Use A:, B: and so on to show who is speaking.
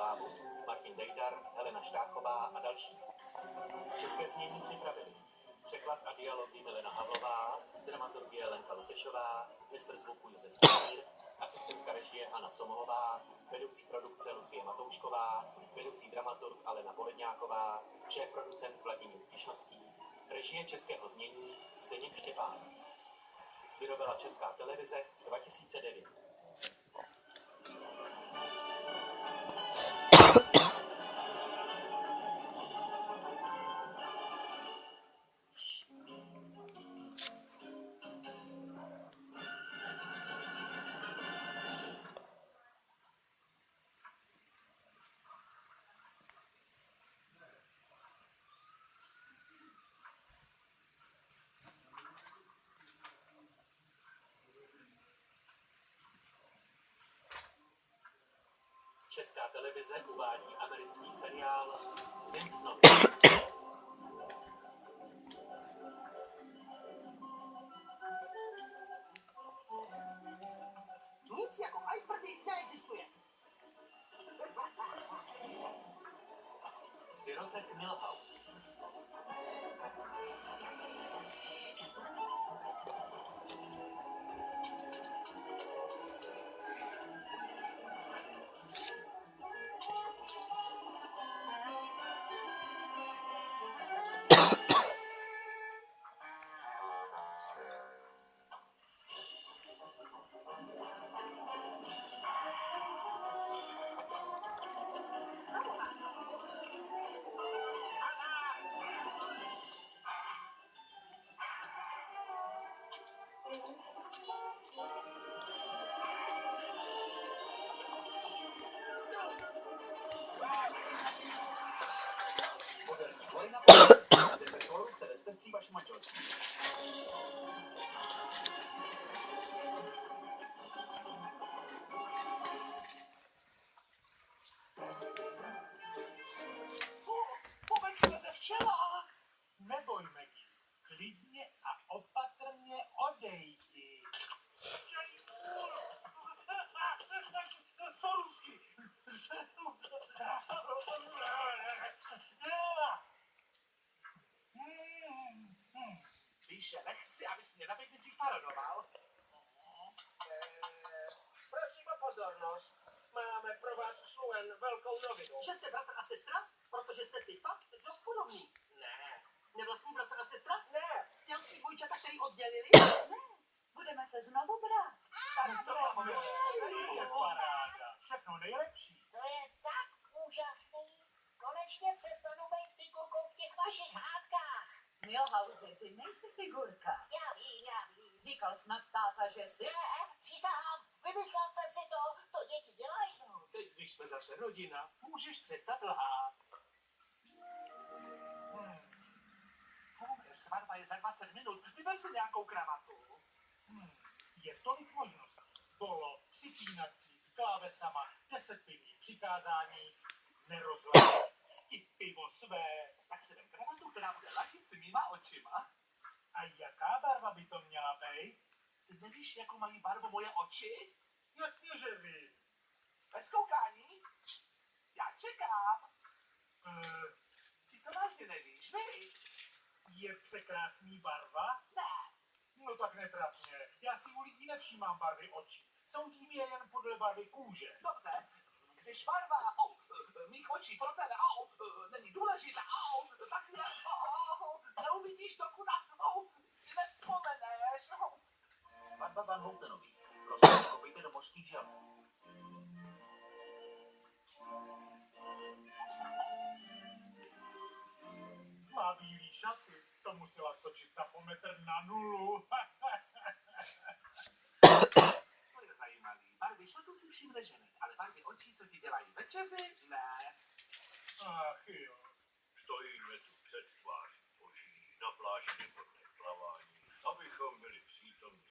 A: Pávus, Martin Dejdar, Helena Štáchová a další. České znění připravili překlad a dialogy Milena Havlová, dramaturgie Lenka Lutešová, mistr zvuku Josef Kůřír, asistentka režie Hana Somolová, vedoucí produkce Lucie Matoušková, vedoucí dramaturg Alena Poledňáková, šéfproducent Vladimír Tišnovský, režie českého znění Zdeněk Štěpán. Vyrobila Česká televize 2009. Česká televize uvádí americký seriál Simpsonovi.
B: Nic jako iPrdy neexistuje.
A: Sirotek Milhouse. Moderní vojna na 10 korun, které zpestří vaše manželství.
B: Poveďme se včela. Neboj, Maggie. Klidně a opatrně odejdi. Po rusky. Víš, že nechci, abys mě na pěknicích parodoval. Prosím o pozornost. Máme pro vás Sluen velkou novinu.
C: Že jste bratr a sestra? Protože jste si fakt dost podobní.
B: Ne.
C: Nevlastní bratr a sestra?
B: Ne.
C: Siamský dvojčata, který oddělili?
D: Ne, budeme se znovu brát.
B: To je paráda. Všechno nejlepší.
E: To je tak úžasný. Konečně přestanu být figurkou v těch vašich hádkách.
D: Milhouse, ty nejsi figurka.
E: Já vím.
D: Říkal snad táta, že jsi...
E: Ne, přísahám, vymyslel jsem si to děti dělají.
B: Teď, když jsme zase rodina, můžeš přestat lhát. Svatba je za 20 minut. Vyber si nějakou kravatu. Je tolik možností. Polo, připínací, s klávesama, 10 pivních přikázání, nerozláš, ctit pivo své. Tak si vem kravatu, která bude latit si mýma očima. A jaká barva by to měla být? Ty nevíš, jakou mají barvu moje oči? Jasně, že vím. Bez koukání? Já čekám. Ty to vážně nevíš, vy? Je překrásný barva?
E: Ne,
B: No tak netrap mě. Já si u lidí nevšímám barvy očí. Soudím je jen podle barvy kůže.
F: Dobře, když barva mých očí pro tebe není důležitá, tak neuvidíš, dokud si nevzpomeneš.
A: Svatba Van Houtenových. Prosím, kopejte do mořských žalů.
B: Má bílý šaty. To musela stočit tapometr na 0.
F: To je zajímavý. Barvy šatu si všimne ženy, ale barvy očí, co ti dělají večeři, ne.
B: Ach jo. Stojíme tu